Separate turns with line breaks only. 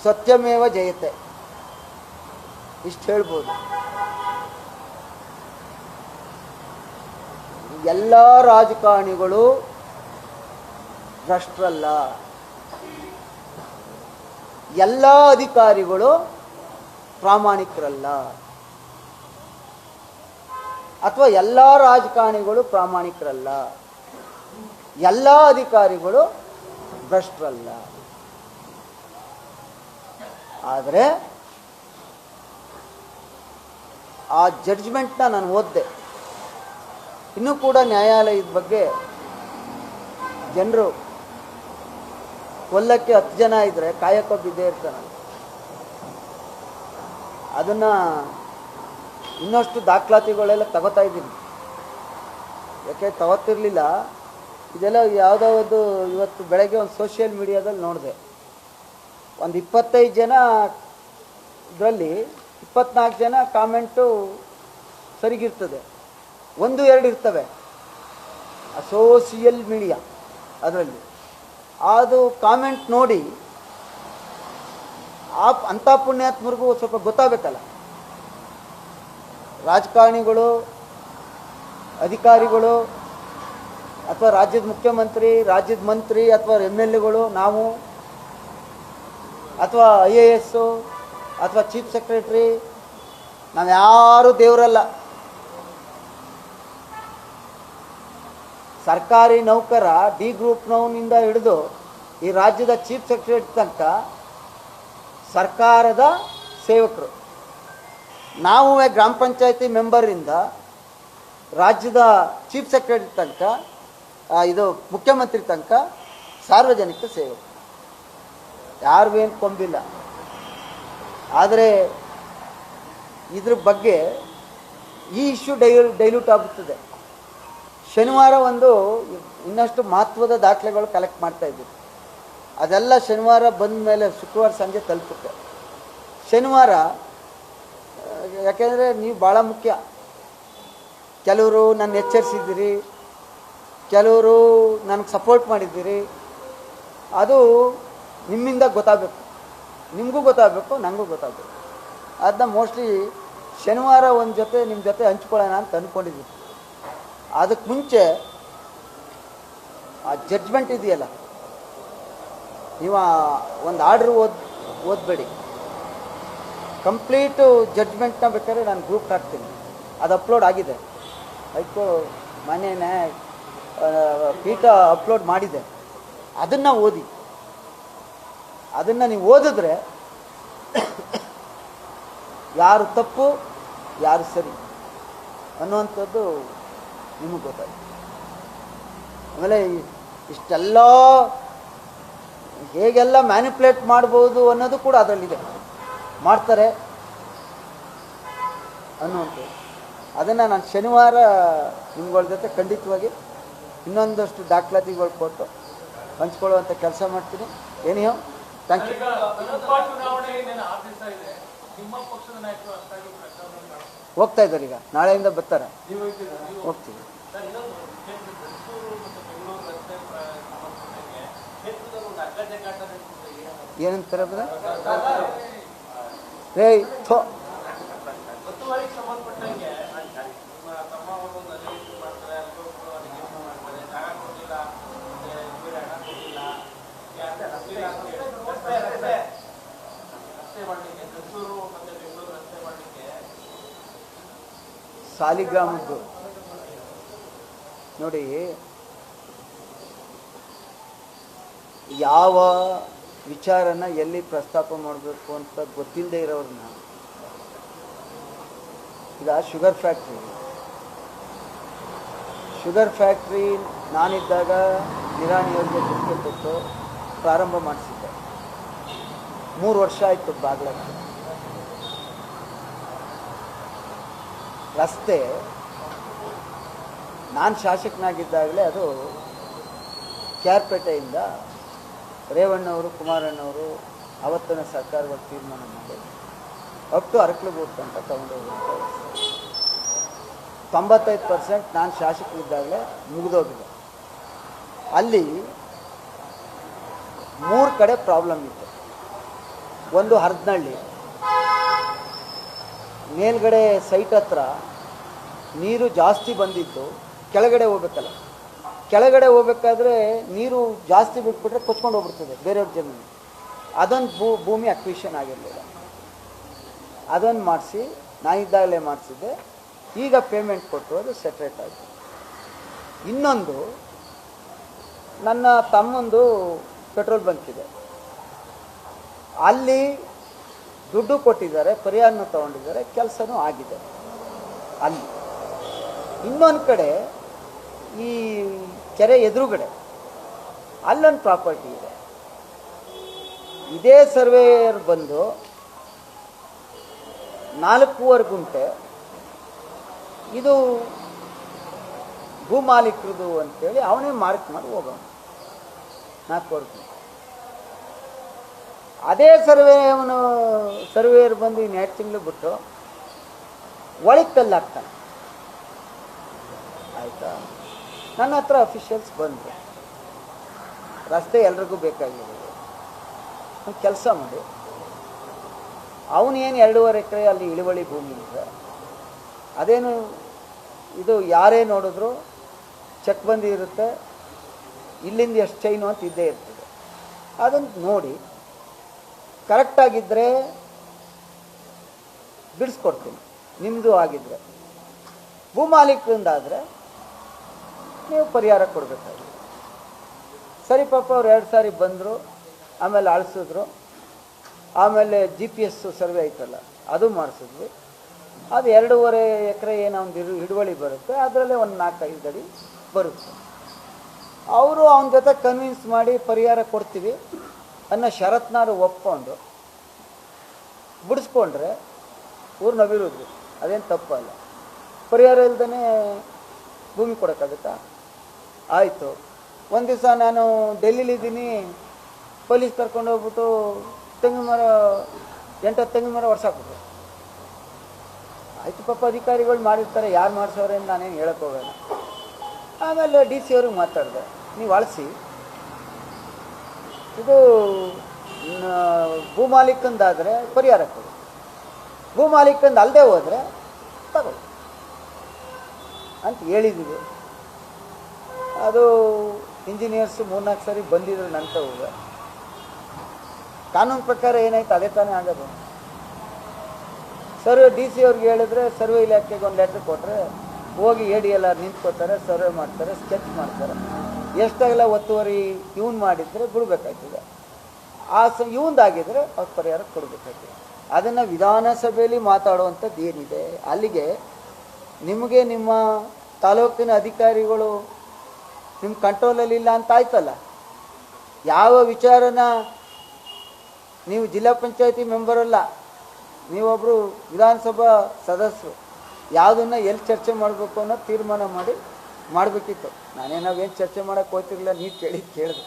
ಸತ್ಯಮೇವ ಜಯತೆ ಇಷ್ಟು ಹೇಳ್ಬೋದು. ಎಲ್ಲ ರಾಜಕಾರಣಿಗಳು ಭ್ರಷ್ಟರಲ್ಲ, ಎಲ್ಲ ಅಧಿಕಾರಿಗಳು ಪ್ರಾಮಾಣಿಕರಲ್ಲ, ಅಥವಾ ಎಲ್ಲ ರಾಜಕಾರಣಿಗಳು ಪ್ರಾಮಾಣಿಕರಲ್ಲ, ಎಲ್ಲ ಅಧಿಕಾರಿಗಳು ಭ್ರಷ್ಟರಲ್ಲ. ಆದರೆ ಆ ಜಡ್ಜ್ಮೆಂಟ್ನ ನಾನು ಓದಿದೆ. ಇನ್ನೂ ಕೂಡ ನ್ಯಾಯಾಲಯದ ಬಗ್ಗೆ ಜನರು ಕೊಲ್ಲಕ್ಕೆ 10 ಜನ ಇದ್ದರೆ ಕಾಯಕ ಬಿದ್ದೇ ಇರ್ತಾನೆ. ಅದನ್ನು ಇನ್ನಷ್ಟು ದಾಖಲಾತಿಗಳೆಲ್ಲ ತಗೋತಾ ಇದ್ದೀನಿ. ಯಾಕೆ ತಗೋತಿರ್ಲಿಲ್ಲ, ಇದೆಲ್ಲ ಯಾವುದೋ ಒಂದು ಇವತ್ತು ಬೆಳಗ್ಗೆ ಒಂದು ಸೋಷಿಯಲ್ ಮೀಡಿಯಾದಲ್ಲಿ ನೋಡಿದೆ. ಒಂದು 25 ಜನ ಇದರಲ್ಲಿ 24 ಜನ ಕಾಮೆಂಟು ಸರಿಗಿರ್ತದೆ, 1-2 ಇರ್ತವೆ ಸೋಷಿಯಲ್ ಮೀಡಿಯಾ. ಅದರಲ್ಲಿ ಅದು ಕಾಮೆಂಟ್ ನೋಡಿ ಅಂಥ ಪುಣ್ಯಾತ್ಮರಿಗೂ ಸ್ವಲ್ಪ ಗೊತ್ತಾಗಬೇಕಲ್ಲ. ರಾಜಕಾರಣಿಗಳು, ಅಧಿಕಾರಿಗಳು, ಅಥವಾ ರಾಜ್ಯದ ಮುಖ್ಯಮಂತ್ರಿ, ರಾಜ್ಯದ ಮಂತ್ರಿ, ಅಥವಾ MLAಗಳು, ನಾವು, ಅಥವಾ IAS ಅಥವಾ ಚೀಫ್ ಸೆಕ್ರೆಟರಿ, ನಾವು ಯಾರೂ ದೇವರಲ್ಲ. ಸರ್ಕಾರಿ ನೌಕರ ಡಿ ಗ್ರೂಪ್ನವನಿಂದ ಹಿಡಿದು ಈ ರಾಜ್ಯದ ಚೀಫ್ ಸೆಕ್ರೆಟರಿ ತನಕ ಸರ್ಕಾರದ ಸೇವಕರು. ನಾವು ಗ್ರಾಮ ಪಂಚಾಯತಿ ಮೆಂಬರಿಂದ ರಾಜ್ಯದ ಚೀಫ್ ಸೆಕ್ರೆಟರಿ ತನಕ, ಇದು ಮುಖ್ಯಮಂತ್ರಿ ತನಕ ಸಾರ್ವಜನಿಕ ಸೇವಕರು. ಯಾರಿಗೂ ಏನು ಕೊಂಬಿಲ್ಲ. ಆದರೆ ಇದ್ರ ಬಗ್ಗೆ ಈ ಇಶ್ಯೂ ಡೈಲ್ಯೂಟ್ ಆಗುತ್ತದೆ. ಶನಿವಾರ ಒಂದು ಇನ್ನಷ್ಟು ಮಹತ್ವದ ದಾಖಲೆಗಳು ಕಲೆಕ್ಟ್ ಮಾಡ್ತಾ ಇದ್ದೀವಿ. ಅದೆಲ್ಲ ಶನಿವಾರ ಬಂದ ಮೇಲೆ ಶುಕ್ರವಾರ ಸಂಜೆ ತಲುಪುತ್ತೆ. ಶನಿವಾರ ಯಾಕೆಂದರೆ ನೀವು ಭಾಳ ಮುಖ್ಯ. ಕೆಲವರು ನನ್ನ ಎಚ್ಚರಿಸಿದ್ದೀರಿ, ಕೆಲವರು ನನಗೆ ಸಪೋರ್ಟ್ ಮಾಡಿದ್ದೀರಿ. ಅದು ನಿಮ್ಮಿಂದ ಗೊತ್ತಾಗಬೇಕು, ನಿಮಗೂ ಗೊತ್ತಾಗಬೇಕು, ನನಗೂ ಗೊತ್ತಾಗಬೇಕು. ಅದನ್ನ ಮೋಸ್ಟ್ಲಿ ಶನಿವಾರ ಒಂದು ಜೊತೆ ನಿಮ್ಮ ಜೊತೆ ಹಂಚ್ಕೊಳ್ಳೋಣ ಅಂತ ಅಂದ್ಕೊಂಡಿದ್ದೀವಿ. ಅದಕ್ಕೆ ಮುಂಚೆ ಆ ಜಡ್ಜ್ಮೆಂಟ್ ಇದೆಯಲ್ಲ, ನೀವು ಒಂದು ಆರ್ಡ್ರ್ ಓದಬೇಡಿ. ಕಂಪ್ಲೀಟು ಜಡ್ಜ್ಮೆಂಟ್ನ ಬೇಕಾದ್ರೆ ನಾನು ಗ್ರೂಪ್ ಹಾಕ್ತೀನಿ. ಅದು ಅಪ್ಲೋಡ್ ಆಗಿದೆ, ಮಾನ್ಯ ಪೀಠ ಅಪ್ಲೋಡ್ ಮಾಡಿದೆ. ಅದನ್ನು ಓದಿ. ಅದನ್ನು ನೀವು ಓದಿದ್ರೆ ಯಾರು ತಪ್ಪು ಯಾರು ಸರಿ ಅನ್ನುವಂಥದ್ದು ನಿಮಗೆ ಗೊತ್ತಾಯ್ತು. ಆಮೇಲೆ ಇಷ್ಟೆಲ್ಲ ಹೇಗೆಲ್ಲ ಮ್ಯಾನಿಪ್ಯುಲೇಟ್ ಮಾಡ್ಬೋದು ಅನ್ನೋದು ಕೂಡ ಅದರಲ್ಲಿದೆ. ಮಾಡ್ತಾರೆ ಅನ್ನುವಂಥದ್ದು. ಅದನ್ನು ನಾನು ಶನಿವಾರ ನಿಮ್ಗಳ ಜೊತೆ ಖಂಡಿತವಾಗಿ ಇನ್ನೊಂದಷ್ಟು ದಾಖಲಾತಿಗಳು ಕೊಟ್ಟು ಹಂಚ್ಕೊಳ್ಳುವಂಥ ಕೆಲಸ ಮಾಡ್ತೀನಿ. ಏನಿಯೋ ಥ್ಯಾಂಕ್ ಯು. ಹೋಗ್ತಾ ಇದ್ದಾರೆ, ಈಗ ನಾಳೆಯಿಂದ ಬರ್ತಾರೆ. ಹೋಗ್ತೀವಿ. ಏನಂತಾರೆ ಬರ ರೇ ಥೋ ಸಾಲಿಗ್ರಾಮದ್ದು ನೋಡಿ, ಯಾವ ವಿಚಾರನ ಎಲ್ಲಿ ಪ್ರಸ್ತಾಪ ಮಾಡಬೇಕು ಅಂತ ಗೊತ್ತಿಲ್ಲದೆ ಇರೋರನ್ನ, ಈಗ ಶುಗರ್ ಫ್ಯಾಕ್ಟ್ರಿ ನಾನಿದ್ದಾಗ ನಿರಾಣಿಯವರಿಗೆ ಗುತ್ತಿಗೆ ಕೊಟ್ಟು ಪ್ರಾರಂಭ ಮಾಡಿಸಿದ್ದೆ. 3 ವರ್ಷ ಆಯಿತು ಬಾಗ್ಲಕ್ಕೆ. ರಸ್ತೆ ನಾನು ಶಾಸಕನಾಗಿದ್ದಾಗಲೇ ಅದು ಕ್ಯಾರ್ಪೇಟೆಯಿಂದ ರೇವಣ್ಣವರು, ಕುಮಾರಣ್ಣವರು ಅವತ್ತಿನ ಸರ್ಕಾರಗಳು ತೀರ್ಮಾನ ಮಾಡಿ ಅಪ್ ಟು ಅರಕಲಗೂಡು ತನಕ ತಗೊಂಡೋಗಿ 95% ನಾನು ಶಾಸಕರಿದ್ದಾಗಲೇ ಮುಗಿದೋಗಿದೆ. ಅಲ್ಲಿ 3 ಕಡೆ ಪ್ರಾಬ್ಲಮ್ ಇತ್ತು. ಒಂದು ಹರದನಹಳ್ಳಿ ಮೇಲ್ಗಡೆ ಸೈಟ್ ಹತ್ರ ನೀರು ಜಾಸ್ತಿ ಬಂದಿದ್ದು, ಕೆಳಗಡೆ ಹೋಗ್ಬೇಕಲ್ಲ, ಕೆಳಗಡೆ ಹೋಗ್ಬೇಕಾದ್ರೆ ನೀರು ಜಾಸ್ತಿ ಬಿಟ್ಬಿಟ್ರೆ ಕೊಚ್ಕೊಂಡು ಹೋಗ್ಬಿಡ್ತದೆ ಬೇರೆಯವ್ರ ಜಮೀನು. ಅದೊಂದು ಭೂಮಿ ಅಕ್ವಿಷನ್ ಆಗಿರಲಿಲ್ಲ. ಅದೊಂದು ಮಾಡಿಸಿ ನಾನಿದ್ದಾಗಲೇ ಮಾಡಿಸಿದ್ದೆ. ಈಗ ಪೇಮೆಂಟ್ ಕೊಟ್ಟು ಅದು ಸೆಟ್ರೇಟ್ ಆಯಿತು. ಇನ್ನೊಂದು, ನನ್ನ ತಮ್ಮಂದು ಪೆಟ್ರೋಲ್ ಬಂಕ್ ಇದೆ, ಅಲ್ಲಿ ದುಡ್ಡು ಕೊಟ್ಟಿದ್ದಾರೆ, ಪರಿಹಾರನ ತೊಗೊಂಡಿದ್ದಾರೆ, ಕೆಲಸನೂ ಆಗಿದೆ ಅಲ್ಲಿ. ಇನ್ನೊಂದು ಕಡೆ ಈ ಕೆರೆ ಎದುರುಗಡೆ ಅಲ್ಲೊಂದು ಪ್ರಾಪರ್ಟಿ ಇದೆ. ಇದೇ ಸರ್ವೇಯರ್ ಬಂದು 4.25 ಗುಂಟೆ ಇದು ಭೂಮಾಲೀಕರದು ಅಂತೇಳಿ ಅವನೇ ಮಾರ್ಕ್ ಮಾಡಿ ಹೋಗೋಣ 4.25 ಗುಂಟೆ. ಅದೇ ಸರ್ವೇಯರ್ ಬಂದು ಇನ್ನು 2 ತಿಂಗಳು ಬಿಟ್ಟು ಒಳಗೆ ಕಲ್ಲಾಗ್ತಾನೆ. ಆಯಿತಾ? ನನ್ನ ಹತ್ರ ಅಫಿಷಿಯಲ್ಸ್ ಬಂದರು, ರಸ್ತೆ ಎಲ್ರಿಗೂ ಬೇಕಾಗಿರೋದು, ಒಂದು ಕೆಲಸ ಮಾಡಿ, ಅವನೇನು 2.5 ಎಕರೆ ಅಲ್ಲಿ ಇಳುವಳಿ ಭೂಮಿ ಇದೆ, ಅದೇನು ಇದು ಯಾರೇ ನೋಡಿದ್ರು ಚೆಕ್ ಬಂದು ಇರುತ್ತೆ, ಇಲ್ಲಿಂದ ಎಷ್ಟು ಚೈನು ಅಂತ ಇದ್ದೇ ಇರ್ತದೆ. ಅದನ್ನು ನೋಡಿ ಕರೆಕ್ಟಾಗಿದ್ದರೆ ಬಿಡಿಸ್ಕೊಡ್ತೀನಿ, ನಿಮ್ಮದು ಆಗಿದ್ದರೆ. ಭೂಮಾಲೀಕರಿಂದಾದರೆ ನೀವು ಪರಿಹಾರ ಕೊಡಬೇಕಾಗಿದೆ. ಸರಿ ಪಾಪ ಅವ್ರು 2 ಸಾರಿ ಬಂದರು, ಆಮೇಲೆ ಅಳಿಸಿದ್ರು, ಆಮೇಲೆ GPS ಸರ್ವೆ ಐತಲ್ಲ ಅದು ಮಾಡಿಸಿದ್ವಿ. ಅದು 2.5 ಎಕರೆ ಏನೋ ಒಂದು ಹಿಡುವಳಿ ಬರುತ್ತೆ, ಅದರಲ್ಲೇ ಒಂದು 4-5 ಅಡಿ ಬರುತ್ತೆ. ಅವರು ಅವನ ಜೊತೆ ಕನ್ವಿನ್ಸ್ ಮಾಡಿ ಪರಿಹಾರ ಕೊಡ್ತೀವಿ ಅನ್ನೋ ಷರತ್ನಾರು ಒಪ್ಕೊಂಡು ಬಿಡಿಸ್ಕೊಂಡ್ರೆ ಊರಿನ ಅಭಿವೃದ್ಧಿ, ಅದೇನು ತಪ್ಪಲ್ಲ. ಪರಿಹಾರ ಇಲ್ದೇ ಭೂಮಿ ಕೊಡೋಕ್ಕಾಗುತ್ತಾ? ಆಯಿತು. ಒಂದು ದಿವಸ ನಾನು ಡೆಲ್ಲಿಲಿದ್ದೀನಿ, ಪೊಲೀಸ್ ಕರ್ಕೊಂಡು ಹೋಗ್ಬಿಟ್ಟು ತೆಂಗಿನ ಮರ 8 ತೆಂಗಿನ ಮರ ಒರ್ಸಾಕ್ಬಿಟ್ರು. ಆಯಿತು ಪಾಪ, ಅಧಿಕಾರಿಗಳು ಮಾಡಿರ್ತಾರೆ, ಯಾರು ಮಾಡಿಸೋರೆ ಅಂತ ನಾನೇನು ಹೇಳೋಕ್ಕೋಗಲ್ಲ. ಆಮೇಲೆ DC ಅವ್ರಿಗೆ ಮಾತಾಡಿದೆ, ನೀವು ಅಳಿಸಿ, ಇದು ಭೂಮಾಲೀಕಂದಾದರೆ ಪರಿಹಾರ ಕೊಡಿ, ಭೂಮಾಲೀಕಂದು ಅಲ್ಲದೆ ಹೋದರೆ ತಗೊಳ್ಳಿ ಅಂತ ಹೇಳಿದ್ದೀವಿ. ಅದು ಇಂಜಿನಿಯರ್ಸು 3-4 ಸಾರಿ ಬಂದಿದ್ರು ನನ್ನ ಹೋಗ. ಕಾನೂನು ಪ್ರಕಾರ ಏನಾಯ್ತು ಅದೇ ತಾನೇ ಆಗೋದು. ಸರ್ವೆ DC ಅವ್ರಿಗೆ ಹೇಳಿದ್ರೆ ಸರ್ವೆ ಇಲಾಖೆಗೆ ಒಂದು ಲೆಟ್ರ್ ಕೊಟ್ಟರೆ ಹೋಗಿ ADLR ನಿಂತ್ಕೋತಾರೆ, ಸರ್ವೆ ಮಾಡ್ತಾರೆ, ಸ್ಕೆಚ್ ಮಾಡ್ತಾರೆ. ಎಷ್ಟಾಗಲ್ಲ ಒತ್ತುವರಿ ಇವನು ಮಾಡಿದರೆ ಬಿಡಬೇಕಾಗ್ತದೆ. ಇವಂದಾಗಿದ್ದರೆ ಅವ್ರು ಪರಿಹಾರ ಕೊಡಬೇಕಾಗ್ತದೆ. ಅದನ್ನು ವಿಧಾನಸಭೆಯಲ್ಲಿ ಮಾತಾಡುವಂಥದ್ದು ಏನಿದೆ, ಅಲ್ಲಿಗೆ ನಿಮಗೆ ನಿಮ್ಮ ತಾಲೂಕಿನ ಅಧಿಕಾರಿಗಳು ನಿಮ್ಮ ಕಂಟ್ರೋಲಲ್ಲಿಲ್ಲ ಅಂತ ಆಯ್ತಲ್ಲ. ಯಾವ ವಿಚಾರನ ನೀವು ಜಿಲ್ಲಾ ಪಂಚಾಯತಿ ಮೆಂಬರಲ್ಲ, ನೀವೊಬ್ಬರು ವಿಧಾನಸಭಾ ಸದಸ್ಯರು, ಯಾವುದನ್ನು ಎಲ್ಲಿ ಚರ್ಚೆ ಮಾಡಬೇಕು ಅನ್ನೋ ತೀರ್ಮಾನ ಮಾಡಿ ಮಾಡಬೇಕಿತ್ತು. ನಾವೇನು ಚರ್ಚೆ ಮಾಡೋಕ್ಕೆ ಹೋಗ್ತಿರಲಿಲ್ಲ, ನೀವು ಕೇಳಿದ್ದು ಕೇಳಿದೆ.